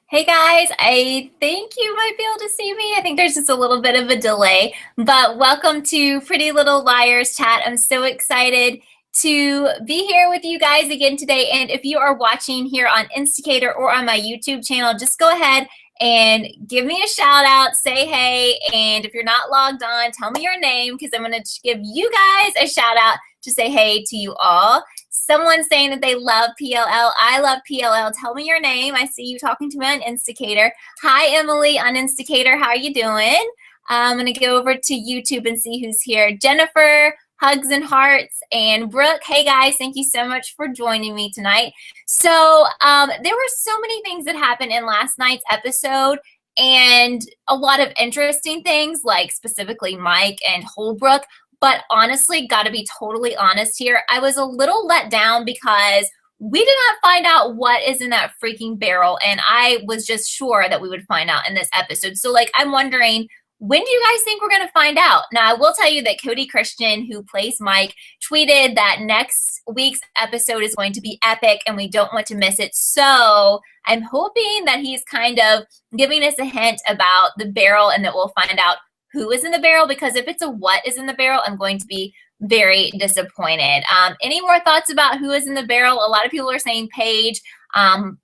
Hey guys, I think you might be able to see me. I think there's just a little bit of a delay, but welcome to Pretty Little Liars Chat. I'm so excited to be here with you guys again today. And if you are watching here on Instacator or on my YouTube channel, just go ahead and give me a shout out, say hey. And if you're not logged on, tell me your name because I'm going to give you guys a shout out to say hey to you all. Someone saying that they love PLL. I love PLL. Tell me your name. I see you talking to me on Instacator. Hi, Emily on Instacator. How are you doing? I'm going to go over to YouTube and see who's here. Jennifer, hugs and hearts, and Brooke. Hey, guys. Thank you so much for joining me tonight. So there were so many things that happened in last night's episode and a lot of interesting things, like specifically Mike and Holbrook. But honestly, got to be totally honest here, I was a little let down because we did not find out what is in that freaking barrel. And I was just sure that we would find out in this episode. So, like, I'm wondering, when do you guys think we're going to find out? Now, I will tell you that Cody Christian, who plays Mike, tweeted that next week's episode is going to be epic and we don't want to miss it. So I'm hoping that he's kind of giving us a hint about the barrel and that we'll find out who is in the barrel, because if it's a what is in the barrel, I'm going to be very disappointed. Any more thoughts about who is in the barrel? A lot of people are saying Paige,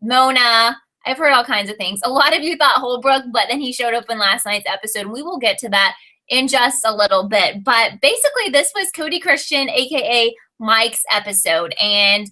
Mona. I've heard all kinds of things. A lot of you thought Holbrook, but then he showed up in last night's episode. We will get to that in just a little bit. But basically, this was Cody Christian, aka Mike's episode. And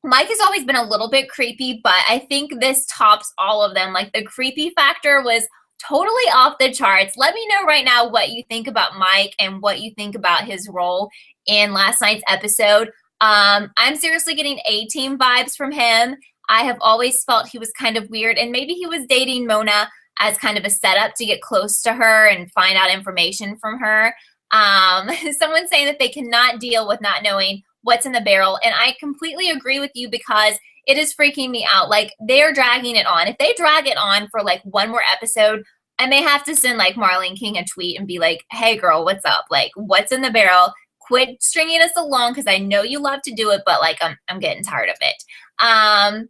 Mike has always been a little bit creepy, but I think this tops all of them. Like, the creepy factor was totally off the charts. Let me know right now what you think about Mike and what you think about his role in last night's episode. I'm seriously getting A-Team vibes from him. I have always felt he was kind of weird, and maybe he was dating Mona as kind of a setup to get close to her and find out information from her. Someone's saying that they cannot deal with not knowing what's in the barrel, and I completely agree with you because it is freaking me out. Like, they're dragging it on. If they drag it on for like one more episode, I may have to send like Marlene King a tweet and be like, hey girl, what's up? Like, what's in the barrel? Quit stringing us along because I know you love to do it, but like I'm getting tired of it.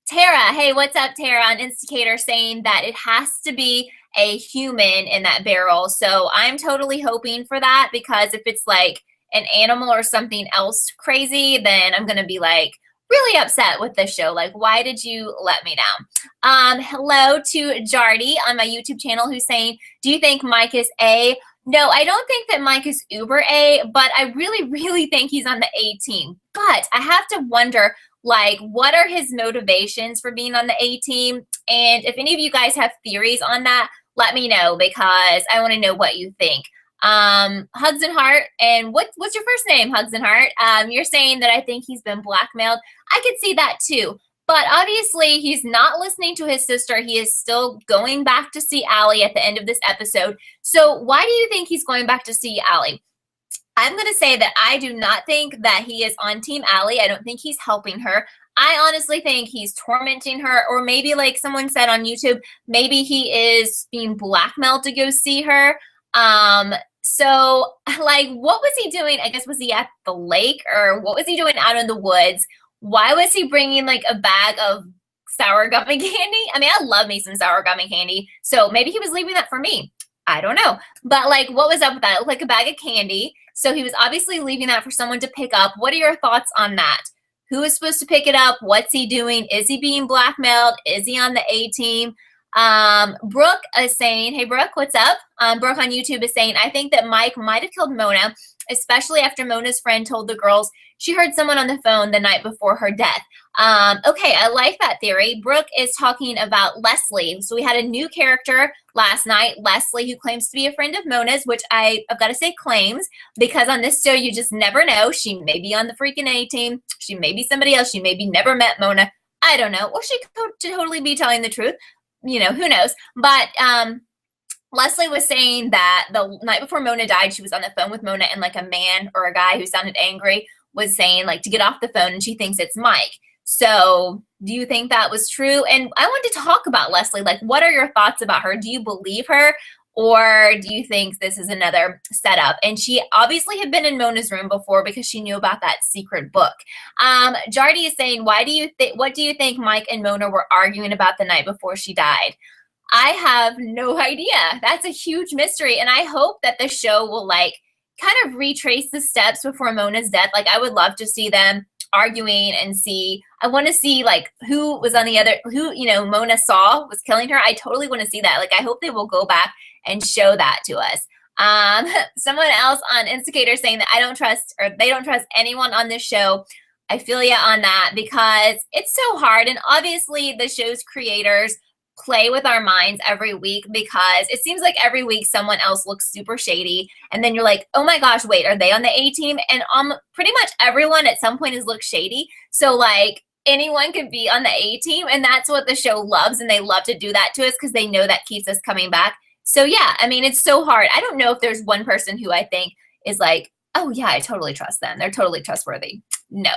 Tara, hey, what's up, Tara on Instacator, saying that it has to be a human in that barrel. So I'm totally hoping for that, because if it's like an animal or something else crazy, then I'm gonna be like really upset with this show. Like, why did you let me down? Hello to Jardy on my YouTube channel, who's saying, do you think Mike is A? No, I don't think that Mike is uber A, but I really, really think he's on the A team. But I have to wonder, like, what are his motivations for being on the A team? And if any of you guys have theories on that, let me know, because I want to know what you think. Hugs and Heart, and what's your first name, Hugs and Heart? You're saying that I think he's been blackmailed. I could see that too, but obviously he's not listening to his sister. He is still going back to see Allie at the end of this episode. So why do you think he's going back to see Allie? I'm going to say that I do not think that he is on Team Allie. I don't think he's helping her. I honestly think he's tormenting her, or maybe, like someone said on YouTube, maybe he is being blackmailed to go see her. So, like, what was he doing? I guess, was he at the lake, or what was he doing out in the woods? Why was he bringing, like, a bag of sour gummy candy? I mean, I love me some sour gummy candy, so maybe he was leaving that for me. I don't know. But, like, what was up with that? It looked like a bag of candy, so he was obviously leaving that for someone to pick up. What are your thoughts on that? Who is supposed to pick it up? What's he doing? Is he being blackmailed? Is he on the A team? Brooke is saying, hey Brooke, what's up? Brooke on YouTube is saying, I think that Mike might have killed Mona, especially after Mona's friend told the girls she heard someone on the phone the night before her death. Okay, I like that theory. Brooke is talking about Leslie. So we had a new character last night, Leslie, who claims to be a friend of Mona's, which I've got to say claims, because on this show you just never know. She may be on the freaking A team. She may be somebody else. She maybe never met Mona. I don't know. Or she could totally be telling the truth. You know, who knows? But Leslie was saying that the night before Mona died, she was on the phone with Mona, and like a man or a guy who sounded angry was saying like to get off the phone, and she thinks it's Mike. So do you think that was true? And I wanted to talk about Leslie. Like, what are your thoughts about her? Do you believe her? Or do you think this is another setup? And she obviously had been in Mona's room before because she knew about that secret book. Jardy is saying, what do you think Mike and Mona were arguing about the night before she died? I have no idea. That's a huge mystery. And I hope that the show will like kind of retrace the steps before Mona's death. Like I would love to see them arguing and see, I want to see like who was on the other, who, you know, Mona saw was killing her. I totally want to see that. Like I hope they will go back and show that to us. Someone else on Instigator saying that they don't trust anyone on this show. I feel you on that because it's so hard. And obviously the show's creators play with our minds every week because it seems like every week someone else looks super shady. And then you're like, oh my gosh, wait, are they on the A team? And pretty much everyone at some point has looked shady. So like anyone could be on the A team. And that's what the show loves. And they love to do that to us because they know that keeps us coming back. So yeah, I mean, it's so hard. I don't know if there's one person who I think is like, oh yeah, I totally trust them. They're totally trustworthy. No.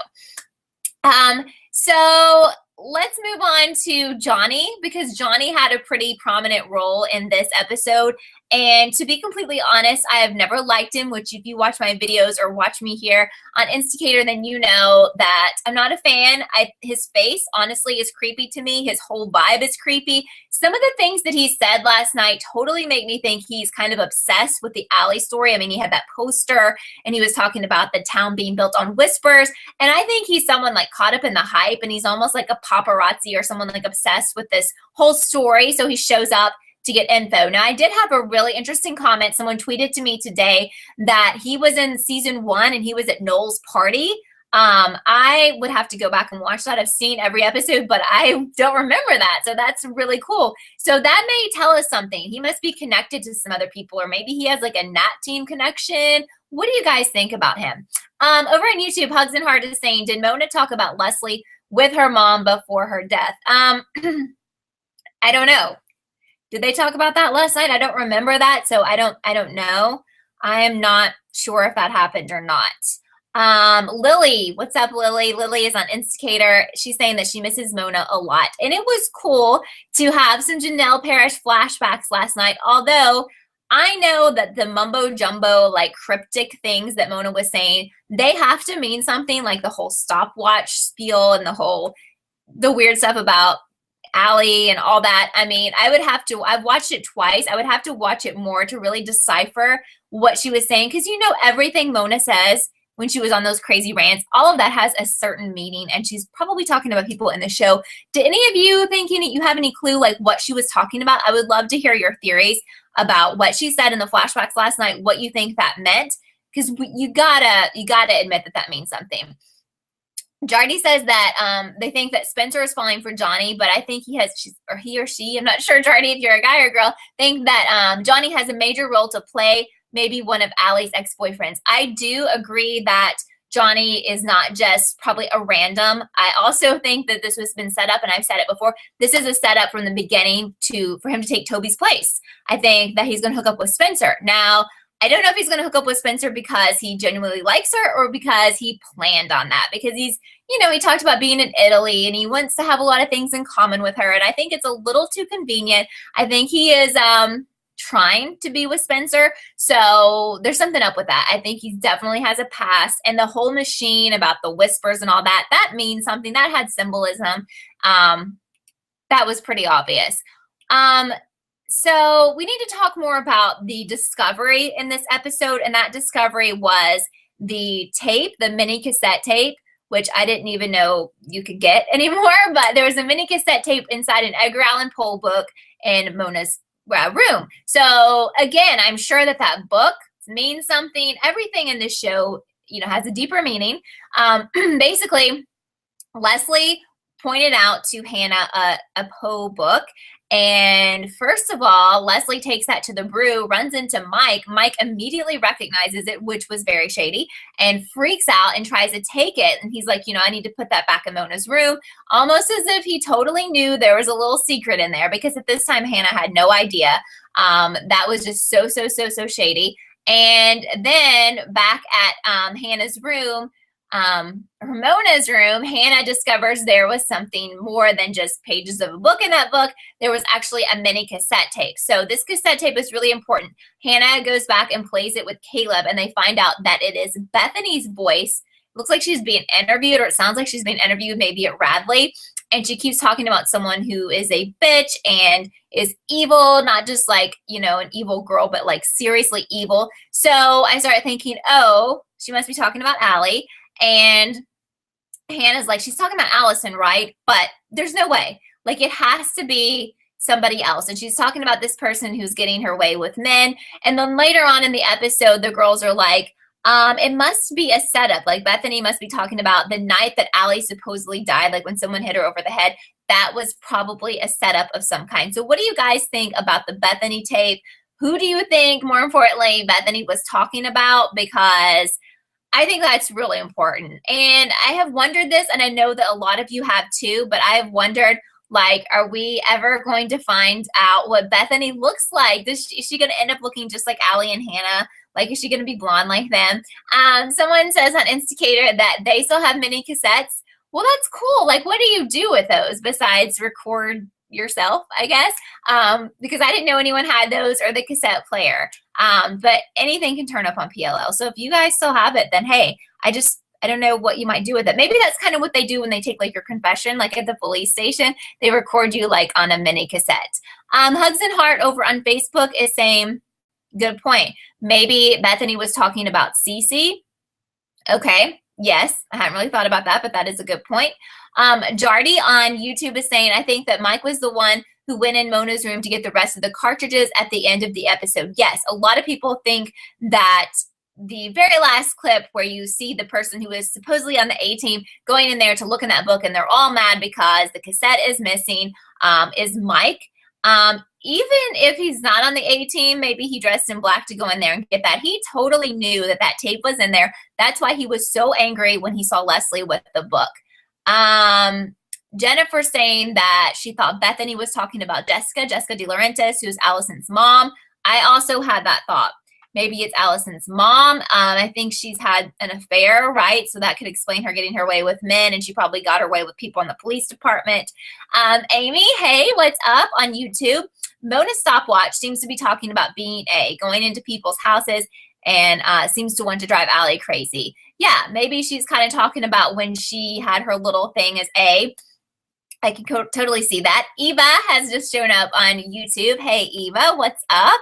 So let's move on to Johnny because Johnny had a pretty prominent role in this episode. And to be completely honest, I have never liked him, which if you watch my videos or watch me here on Instigator, then you know that I'm not a fan. His face, honestly, is creepy to me. His whole vibe is creepy. Some of the things that he said last night totally make me think he's kind of obsessed with the Allie story. I mean, he had that poster and he was talking about the town being built on whispers. And I think he's someone like caught up in the hype and he's almost like a paparazzi or someone like obsessed with this whole story. So he shows up to get info. Now, I did have a really interesting comment. Someone tweeted to me today that he was in season 1 and he was at Noel's party. I would have to go back and watch that. I've seen every episode, but I don't remember that. So that's really cool. So that may tell us something. He must be connected to some other people, or maybe he has like a Nat team connection. What do you guys think about him? Over on YouTube, Hugs and Heart is saying, did Mona talk about Leslie with her mom before her death? I don't know. Did they talk about that last night? I don't remember that, so I don't know. I am not sure if that happened or not. Lily, what's up, Lily? Lily is on Instigator. She's saying that she misses Mona a lot. And it was cool to have some Janelle Parrish flashbacks last night, although I know that the mumbo jumbo, like cryptic things that Mona was saying, they have to mean something, like the whole stopwatch spiel and the weird stuff about Allie and all that. I mean, I've watched it twice. I would have to watch it more to really decipher what she was saying. Because everything Mona says when she was on those crazy rants, all of that has a certain meaning. And she's probably talking about people in the show. Do any of you think you have any clue like what she was talking about? I would love to hear your theories about what she said in the flashbacks last night, what you think that meant. Because you gotta admit that means something. Jardy says that they think that Spencer is falling for Johnny, but I think he or she, I'm not sure, Jardy, if you're a guy or a girl, think that Johnny has a major role to play, maybe one of Allie's ex-boyfriends. I do agree that Johnny is not just probably a random. I also think that this has been set up, and I've said it before, this is a setup from the beginning for him to take Toby's place. I think that he's going to hook up with Spencer. Now, I don't know if he's going to hook up with Spencer because he genuinely likes her or because he planned on that. Because he talked about being in Italy and he wants to have a lot of things in common with her. And I think it's a little too convenient. I think he is trying to be with Spencer. So there's something up with that. I think he definitely has a past. And the whole machine about the whispers and all that, that means something. That had symbolism. That was pretty obvious. So we need to talk more about the discovery in this episode, and that discovery was the tape, the mini cassette tape, which I didn't even know you could get anymore, but there was a mini cassette tape inside an Edgar Allan Poe book in Mona's room. So again, I'm sure that book means something. Everything in this show, has a deeper meaning. Basically, Leslie pointed out to Hannah a Poe book. And first of all, Leslie takes that to the brew, runs into Mike. Mike immediately recognizes it, which was very shady, and freaks out and tries to take it. And he's like, I need to put that back in Mona's room, almost as if he totally knew there was a little secret in there, because at this time, Hannah had no idea. That was just so shady. And then back at Hannah's room, Ramona's room, Hannah discovers there was something more than just pages of a book in that book. There was actually a mini cassette tape. So this cassette tape is really important. Hannah goes back and plays it with Caleb, and they find out that it is Bethany's voice. It looks like she's being interviewed, or it sounds like she's being interviewed maybe at Radley. And she keeps talking about someone who is a bitch and is evil, not just like, you know, an evil girl, but like seriously evil. So I started thinking, oh, she must be talking about Allie. And Hannah's like, she's talking about Allison, right? But there's no way. Like, it has to be somebody else. And she's talking about this person who's getting her way with men. And then later on in the episode, the girls are like, it must be a setup. Like, Bethany must be talking about the night that Allie supposedly died, like when someone hit her over the head. That was probably a setup of some kind. So what do you guys think about the Bethany tape? Who do you think, more importantly, Bethany was talking about? Because I think that's really important. And I have wondered this, and I know that a lot of you have too, but I have wondered, like, are we ever going to find out what Bethany looks like? Is she going to end up looking just like Allie and Hannah? Like, is she going to be blonde like them? Someone says on Instacator that they still have mini cassettes. Well, that's cool. Like, what do you do with those besides record yourself, I guess? Because I didn't know anyone had those, or the cassette player. But anything can turn up on PLL. So if you guys still have it, then hey, I don't know what you might do with it. Maybe that's kind of what they do when they take like your confession, like at the police station. They record you like on a mini cassette. Hugs and Heart over on Facebook is saying, good point. Maybe Bethany was talking about Cece. Okay. Yes, I hadn't really thought about that, but that is a good point. Jardy on YouTube is saying, I think that Mike was the one who went in Mona's room to get the rest of the cartridges at the end of the episode. Yes, a lot of people think that the very last clip where you see the person who is supposedly on the A-team going in there to look in that book, and they're all mad because the cassette is missing, is Mike. Even if he's not on the A-team, maybe he dressed in black to go in there and get that. He totally knew that that tape was in there. That's why he was so angry when he saw Leslie with the book. Jennifer saying that she thought Bethany was talking about Jessica De Laurentiis, who's Allison's mom. I also had that thought. Maybe it's Allison's mom. I think she's had an affair, right? So that could explain her getting her way with men, and she probably got her way with people in the police department. Amy, hey, what's up on YouTube? Mona Stopwatch seems to be talking about being going into people's houses, and seems to want to drive Allie crazy. Yeah, maybe she's kind of talking about when she had her little thing as A. I can totally see that. Eva has just shown up on YouTube. Hey, Eva, what's up?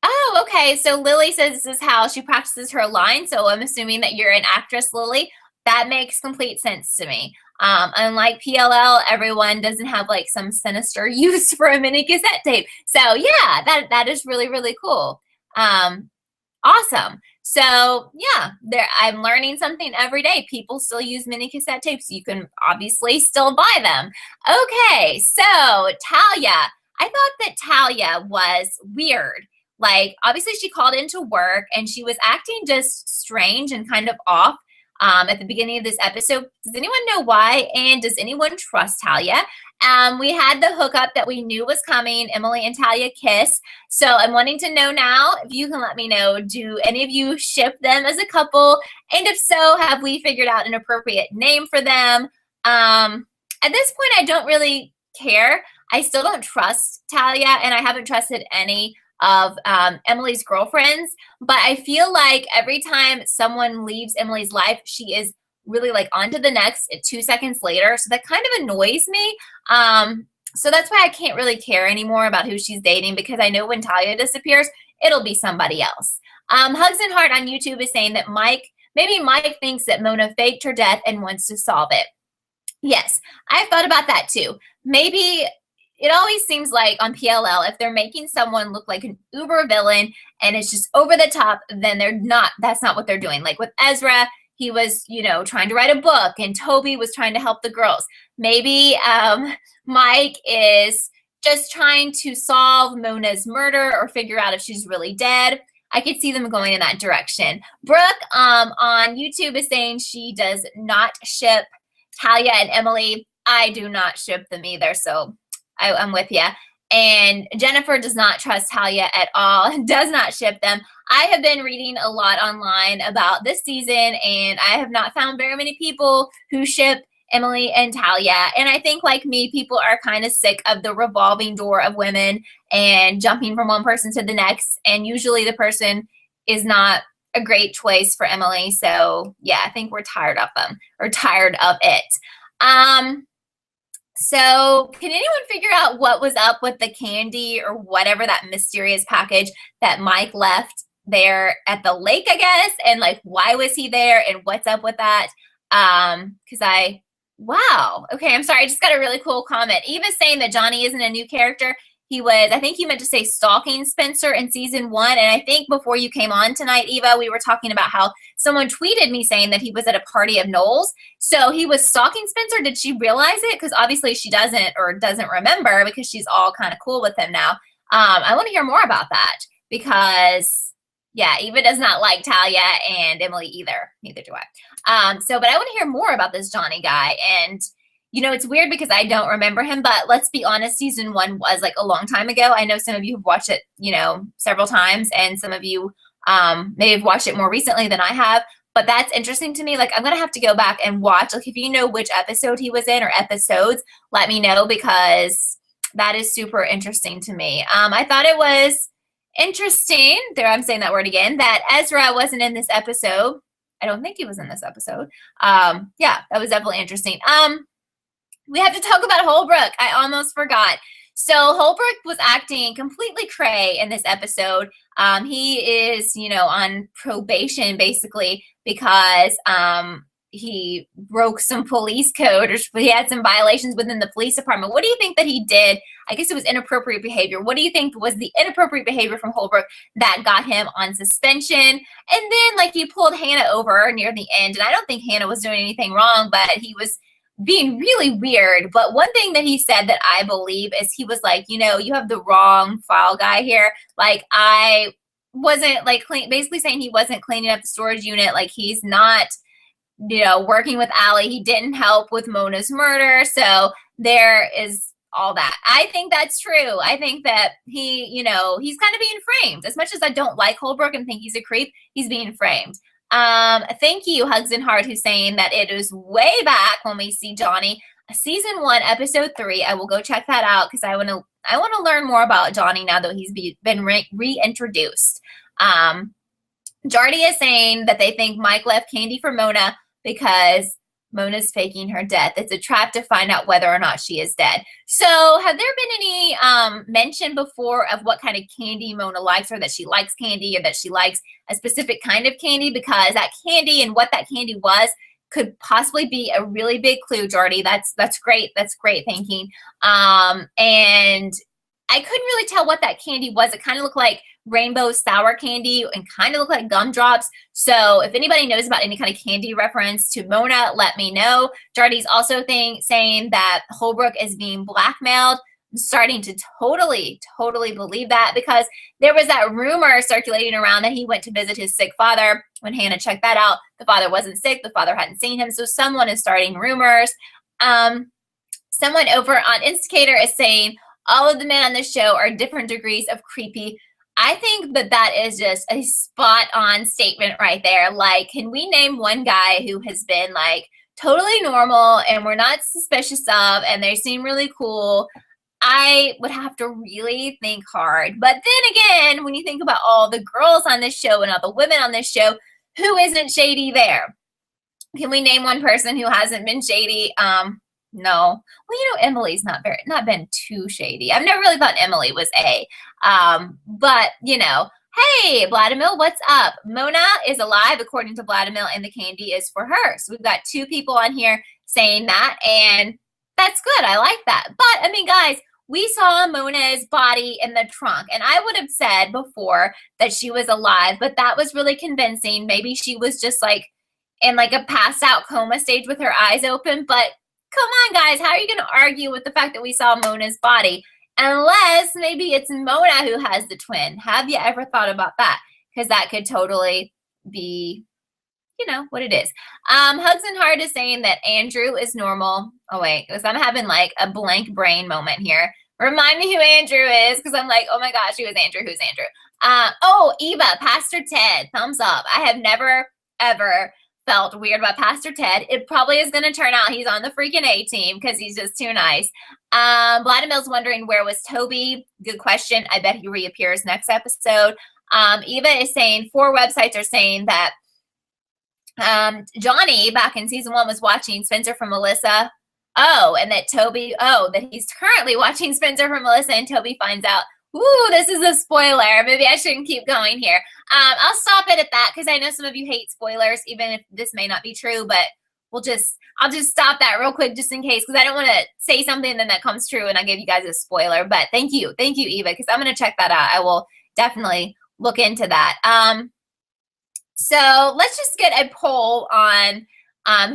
Oh, okay. So Lily says this is how she practices her line. So I'm assuming that you're an actress, Lily. That makes complete sense to me. Unlike PLL, everyone doesn't have like some sinister use for a mini cassette tape. So yeah, that is really, really cool. Awesome. So yeah, I'm learning something every day. People still use mini cassette tapes. You can obviously still buy them. Okay, so Talia. I thought that Talia was weird. Like, obviously she called into work and she was acting just strange and kind of off at the beginning of this episode. Does anyone know why? And does anyone trust Talia? We had the hookup that we knew was coming. Emily and Talia kiss. So I'm wanting to know now, if you can let me know, do any of you ship them as a couple? And if so, have we figured out an appropriate name for them? At this point, I don't really care. I still don't trust Talia, and I haven't trusted any of Emily's girlfriends, but I feel like every time someone leaves Emily's life, she is really like on to the next 2 seconds later. So that kind of annoys me. So that's why I can't really care anymore about who she's dating, because I know when Talia disappears, it'll be somebody else. Hugs and Heart on YouTube is saying that maybe Mike thinks that Mona faked her death and wants to solve it. Yes, I've thought about that too. Maybe it always seems like on PLL, if they're making someone look like an uber villain and it's just over the top, then that's not what they're doing. Like with Ezra, he was, trying to write a book, and Toby was trying to help the girls. Maybe Mike is just trying to solve Mona's murder or figure out if she's really dead. I could see them going in that direction. Brooke on YouTube is saying she does not ship Talia and Emily. I do not ship them either, so I'm with you. And Jennifer does not trust Talia at all, does not ship them. I have been reading a lot online about this season, and I have not found very many people who ship Emily and Talia. And I think, like me, people are kind of sick of the revolving door of women and jumping from one person to the next. And usually the person is not a great choice for Emily. So yeah, I think we're tired of them, or tired of it. So can anyone figure out what was up with the candy or whatever, that mysterious package that Mike left there at the lake, I guess? And like, why was he there and what's up with that? Wow. Okay, I'm sorry. I just got a really cool comment. Eva's saying that Johnny isn't a new character. He was, I think you meant to say stalking Spencer in season 1. And I think before you came on tonight, Eva, we were talking about how someone tweeted me saying that he was at a party of Noel's. So he was stalking Spencer. Did she realize it? Because obviously she doesn't, or doesn't remember, because she's all kind of cool with him now. I want to hear more about that, because yeah, Eva does not like Talia, and Emily either. Neither do I. But I want to hear more about this Johnny guy. And you know, it's weird because I don't remember him, but let's be honest, season 1 was like a long time ago. I know some of you have watched it, you know, several times, and some of you may have watched it more recently than I have, but that's interesting to me. Like, I'm going to have to go back and watch. Like, if you know which episode he was in, or episodes, let me know, because that is super interesting to me. I thought it was interesting, there I'm saying that word again, that Ezra wasn't in this episode. I don't think he was in this episode. Yeah, that was definitely interesting. We have to talk about Holbrook. I almost forgot. So Holbrook was acting completely cray in this episode. He is, you know, on probation basically because he broke some police code, or he had some violations within the police department. What do you think that he did? I guess it was inappropriate behavior. What do you think was the inappropriate behavior from Holbrook that got him on suspension? And then, like, he pulled Hannah over near the end, and I don't think Hannah was doing anything wrong, but he was being really weird. But one thing that he said that I believe is, he was like, you know, you have the wrong file guy here. Like, I wasn't like basically saying he wasn't cleaning up the storage unit. Like, he's not, you know, working with Allie. He didn't help with Mona's murder. So there is all that. I think that's true. I think that he, you know, he's kind of being framed. As much as I don't like Holbrook and think he's a creep, he's being framed. Thank you, Hugs and Heart, who's saying that it is way back when we see Johnny, season 1, episode 3. I will go check that out, because I want to learn more about Johnny now that he's been reintroduced. Jardy is saying that they think Mike left candy for Mona because Mona's faking her death. It's a trap to find out whether or not she is dead. So have there been any mention before of what kind of candy Mona likes, or that she likes candy, or that she likes a specific kind of candy? Because that candy and what that candy was could possibly be a really big clue, Jardy. That's great. That's great thinking. And I couldn't really tell what that candy was. It kind of looked like rainbow sour candy and kind of looked like gumdrops. So if anybody knows about any kind of candy reference to Mona, let me know. Jardy's also saying that Holbrook is being blackmailed. I'm starting to totally believe that, because there was that rumor circulating around that he went to visit his sick father. When Hannah checked that out, the father wasn't sick. The father hadn't seen him. So someone is starting rumors. Someone over on Instigator is saying all of the men on this show are different degrees of creepy. I think that that is just a spot-on statement right there. Like, can we name one guy who has been, like, totally normal and we're not suspicious of, and they seem really cool? I would have to really think hard. But then again, when you think about all the girls on this show and all the women on this show, who isn't shady there? Can we name one person who hasn't been shady? No. Well, you know, Emily's not been too shady. I've never really thought Emily was A. But, you know, hey, Vladimir, what's up? Mona is alive, according to Vladimir, and the candy is for her. So we've got 2 people on here saying that, and that's good. I like that. But, I mean, guys, we saw Mona's body in the trunk, and I would have said before that she was alive, but that was really convincing. Maybe she was just, like, in, like, a passed-out coma stage with her eyes open, but come on, guys. How are you going to argue with the fact that we saw Mona's body? Unless maybe it's Mona who has the twin. Have you ever thought about that? Because that could totally be, you know, what it is. Hugs and Heart is saying that Andrew is normal. Oh, wait. Because I'm having, like, a blank brain moment here. Remind me who Andrew is, because I'm like, oh my gosh, who is Andrew? Who's Andrew? Oh, Eva, Pastor Ted, thumbs up. I have never, ever felt weird about Pastor Ted. It probably is going to turn out he's on the freaking A team because he's just too nice. Vladimir's wondering, where was Toby? Good question. I bet he reappears next episode. Eva is saying 4 websites are saying that Johnny back in season 1 was watching Spencer from Melissa. Oh, and that Toby, that he's currently watching Spencer from Melissa, and Toby finds out, ooh, this is a spoiler. Maybe I shouldn't keep going here. I'll stop it at that because I know some of you hate spoilers, even if this may not be true, but I'll just stop that real quick just in case, because I don't want to say something and then that comes true and I give you guys a spoiler. But thank you, Eva, because I'm going to check that out. I will definitely look into that. So let's just get a poll on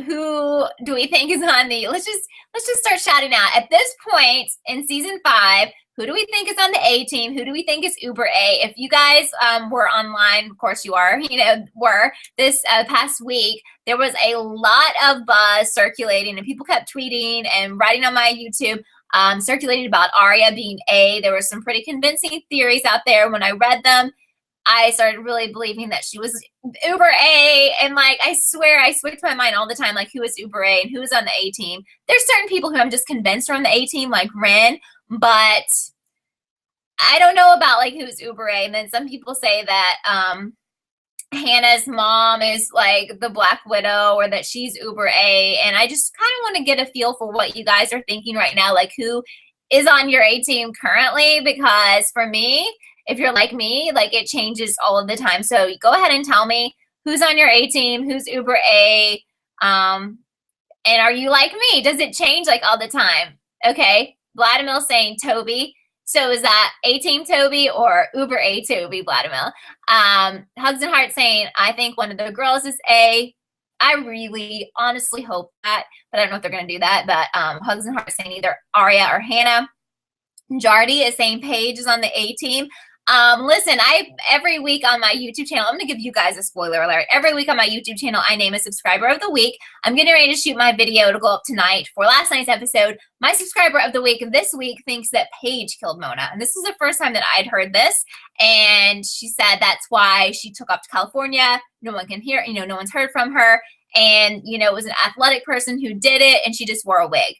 who do we think is on the, let's just start shouting out. At this point in season 5, who do we think is on the A team? Who do we think is Uber A? If you guys were online, of course you are, were this past week, there was a lot of buzz circulating and people kept tweeting and writing on my YouTube, circulating about Aria being A. There were some pretty convincing theories out there. When I read them, I started really believing that she was Uber A, and like, I swear I switch my mind all the time, like who is Uber A and who is on the A team. There's certain people who I'm just convinced are on the A team, like Ren, but I don't know about like who's Uber A. And then some people say that Hannah's mom is like the Black Widow, or that she's Uber A, and I just kind of want to get a feel for what you guys are thinking right now, like who is on your A team currently, because for me, if you're like me, like it changes all of the time. So go ahead and tell me who's on your A team, who's Uber A, and are you like me? Does it change like all the time? Okay, Vladimir saying Toby. So is that A team Toby or Uber A Toby, Vladimir? Hugs and Hearts saying, I think one of the girls is A. I really honestly hope that, but I don't know if they're going to do that. But Hugs and Hearts saying either Aria or Hannah. Jardy is saying Paige is on the A team. Listen, every week on my YouTube channel, I'm going to give you guys a spoiler alert. Every week on my YouTube channel, I name a subscriber of the week. I'm getting ready to shoot my video to go up tonight for last night's episode. My subscriber of the week this week thinks that Paige killed Mona. And this is the first time that I'd heard this. And she said that's why she took off to California. No one can hear, no one's heard from her. And, it was an athletic person who did it, and she just wore a wig.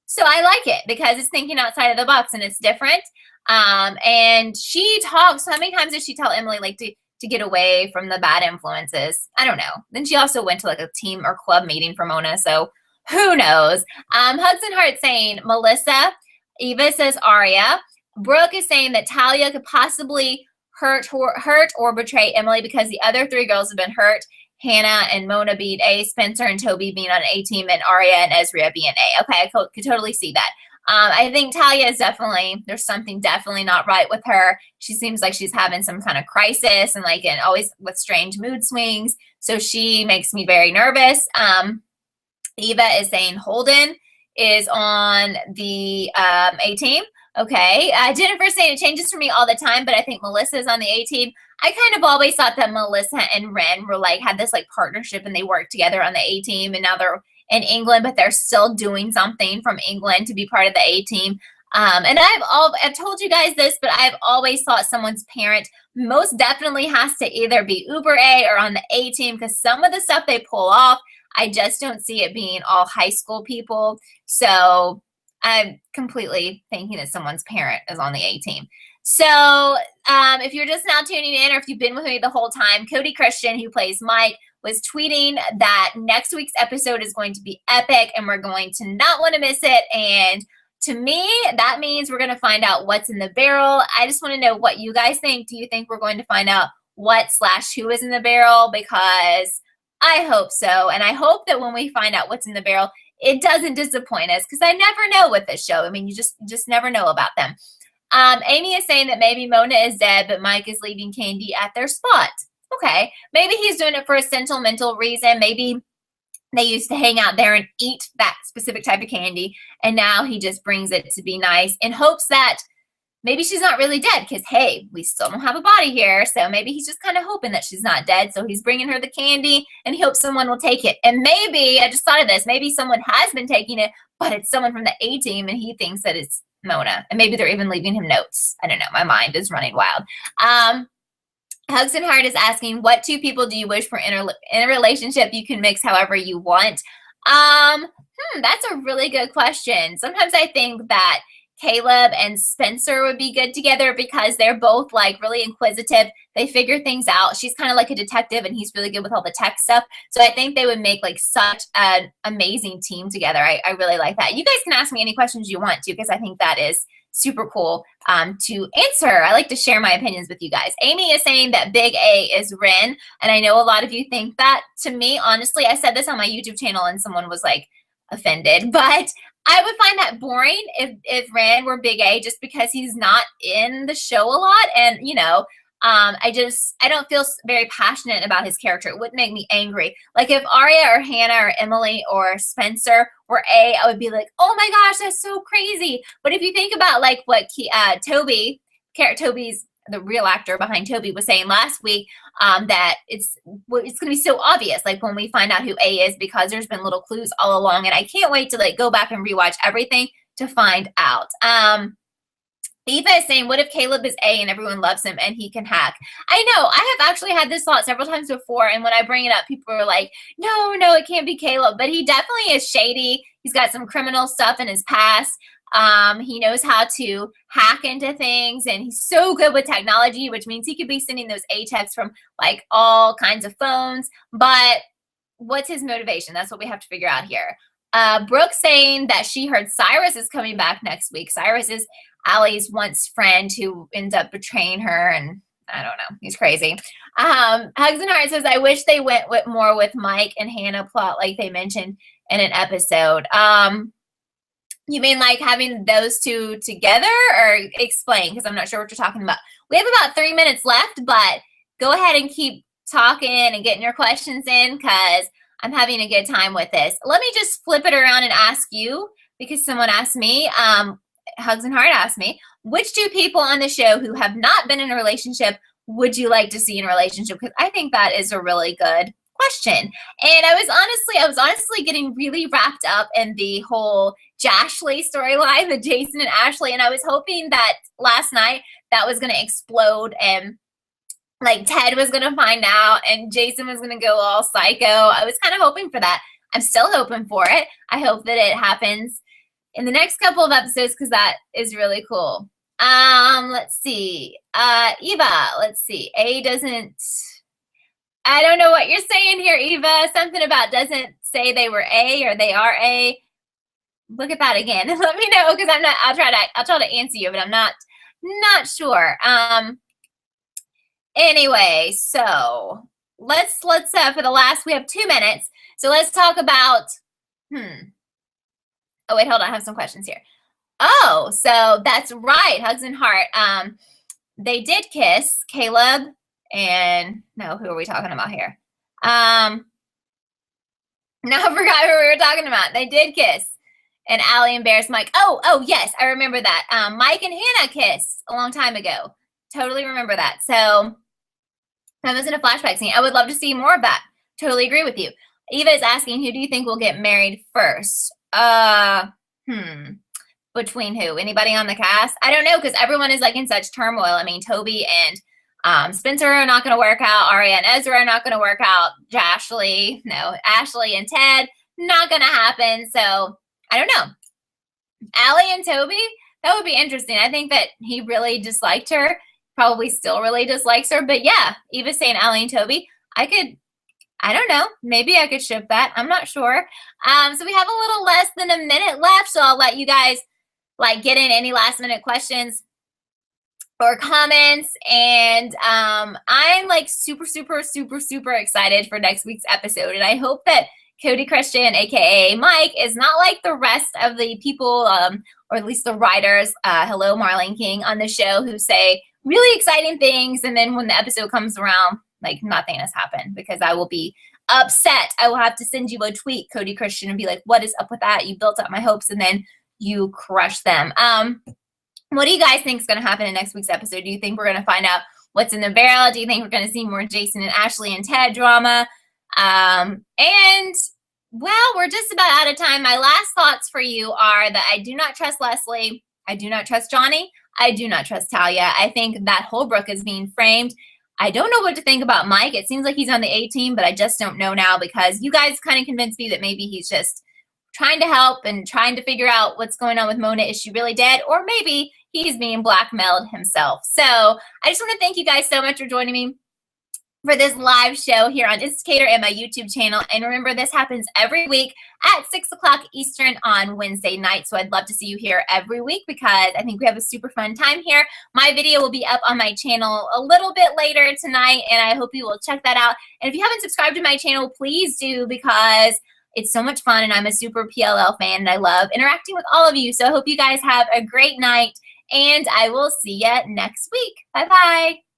So I like it because it's thinking outside of the box and it's different. And she talks, how many times did she tell Emily like to get away from the bad influences? I don't know. Then she also went to like a team or club meeting for Mona, so who knows? Hugs and Hearts saying Melissa. Eva says Aria. Brooke is saying that Talia could possibly hurt or betray Emily because the other 3 girls have been hurt. Hannah and Mona being A, Spencer and Toby being on an A team, and Aria and Ezria being A. Okay, I could totally see that. I think Talia is there's something definitely not right with her. She seems like she's having some kind of crisis and always with strange mood swings. So she makes me very nervous. Eva is saying Holden is on the A team. Okay. Jennifer saying it changes for me all the time, but I think Melissa is on the A team. I kind of always thought that Melissa and Ren were had this partnership and they worked together on the A team, and now they're in England, but they're still doing something from England to be part of the A team. And I've told you guys this, but I've always thought someone's parent most definitely has to either be Uber A or on the A team, because some of the stuff they pull off, I just don't see it being all high school people. So I'm completely thinking that someone's parent is on the A team. So if you're just now tuning in, or if you've been with me the whole time, Cody Christian, who plays Mike, was tweeting that next week's episode is going to be epic and we're going to not want to miss it. And to me, that means we're going to find out what's in the barrel. I just want to know what you guys think. Do you think we're going to find out what/who is in the barrel? Because I hope so. And I hope that when we find out what's in the barrel, it doesn't disappoint us, because I never know with this show. I mean, you just never know about them. Amy is saying that maybe Mona is dead, but Mike is leaving candy at their spot. Okay, maybe he's doing it for a sentimental reason. Maybe they used to hang out there and eat that specific type of candy, and now he just brings it to be nice in hopes that maybe she's not really dead, because, hey, we still don't have a body here, so maybe he's just kind of hoping that she's not dead, so he's bringing her the candy, and he hopes someone will take it. And maybe, I just thought of this, maybe someone has been taking it, but it's someone from the A team, and he thinks that it's Mona. And maybe they're even leaving him notes. I don't know. My mind is running wild. Hugs and Heart is asking, what two people do you wish for in a relationship you can mix however you want? That's a really good question. Sometimes I think that Caleb and Spencer would be good together because they're both like really inquisitive. They figure things out. She's kind of like a detective and he's really good with all the tech stuff. So I think they would make like such an amazing team together. I really like that. You guys can ask me any questions you want to because I think that is super cool to answer. I like to share my opinions with you guys. Amy is saying that Big A is Ren, and I know a lot of you think that. To me, honestly, I said this on my YouTube channel and someone was like offended, but I would find that boring if Ren were Big A just because he's not in the show a lot. And, you know, I don't feel very passionate about his character. It wouldn't make me angry. Like if Arya or Hannah or Emily or Spencer were A, I would be like, oh my gosh, that's so crazy. But if you think about like what Toby's the real actor behind Toby was saying last week, that it's going to be so obvious, like when we find out who A is, because there's been little clues all along, and I can't wait to like go back and rewatch everything to find out. Eva is saying, what if Caleb is A and everyone loves him and he can hack? I know, I have actually had this thought several times before, and when I bring it up, people are like, no, it can't be Caleb, but he definitely is shady. He's got some criminal stuff in his past. He knows how to hack into things, and he's so good with technology, which means he could be sending those A texts from like all kinds of phones. But what's his motivation? That's what we have to figure out here. Brooke saying that she heard Cyrus is coming back next week. Cyrus is Allie's once friend who ends up betraying her, and I don't know, he's crazy. Hugs and Heart says, I wish they went more with Mike and Hannah plot like they mentioned in an episode. You mean like having those two together, or explain? Because I'm not sure what you're talking about. We have about 3 minutes left, but go ahead and keep talking and getting your questions in because I'm having a good time with this. Let me just flip it around and ask you, because someone asked me, Hugs and Heart asked me, which two people on the show who have not been in a relationship would you like to see in a relationship? Because I think that is a really good question. And I was honestly getting really wrapped up in the whole Jashley storyline with Jason and Ashley, and I was hoping that last night that was going to explode and like Ted was going to find out and Jason was going to go all psycho. I was kind of hoping for that. I'm still hoping for it. I hope that it happens in the next couple of episodes because that is really cool. Let's see. Eva, let's see. A doesn't, I don't know what you're saying here, Eva. Something about doesn't say they were A or they are A. Look at that again. Let me know because I'll try to answer you, but I'm not sure. Anyway, so let's for the last, we have 2 minutes. So let's talk about, oh wait, hold on. I have some questions here. Oh, so that's right. Hugs and Heart. They did kiss, Caleb and no, who are we talking about here? Now I forgot who we were talking about. They did kiss. And Allie embarrassed Mike. Oh, yes, I remember that. Mike and Hannah kissed a long time ago. Totally remember that. So that was in a flashback scene. I would love to see more of that. Totally agree with you. Eva is asking, who do you think will get married first? Between who? Anybody on the cast? I don't know because everyone is like in such turmoil. I mean, Toby and Spencer are not going to work out. Arya and Ezra are not going to work out. Ashley and Ted, not going to happen. So I don't know. Allie and Toby, that would be interesting. I think that he really disliked her. Probably still really dislikes her. But yeah, Eva's saying Allie and Toby. I don't know. Maybe I could ship that. I'm not sure. So we have a little less than a minute left. So I'll let you guys like get in any last minute questions or comments. And I'm like super excited for next week's episode. And I hope that Cody Christian, aka Mike, is not like the rest of the people, or at least the writers, hello Marlene King, on the show who say really exciting things, and then when the episode comes around, like nothing has happened, because I will be upset. I will have to send you a tweet, Cody Christian, and be like, what is up with that? You built up my hopes and then you crushed them. What do you guys think is going to happen in next week's episode? Do you think we're going to find out what's in the barrel? Do you think we're going to see more Jason and Ashley and Ted drama? And well, we're just about out of time. My last thoughts for you are that I do not trust Leslie. I do not trust Johnny. I do not trust Talia. I think that Holbrook is being framed. I don't know what to think about Mike. It seems like he's on the A team, but I just don't know now because you guys kind of convinced me that maybe he's just trying to help and trying to figure out what's going on with Mona. Is she really dead? Or maybe he's being blackmailed himself. So I just want to thank you guys so much for joining me for this live show here on Instigator and my YouTube channel. And remember, this happens every week at 6 o'clock Eastern on Wednesday night. So I'd love to see you here every week because I think we have a super fun time here. My video will be up on my channel a little bit later tonight, and I hope you will check that out. And if you haven't subscribed to my channel, please do because it's so much fun, and I'm a super PLL fan, and I love interacting with all of you. So I hope you guys have a great night, and I will see you next week. Bye-bye.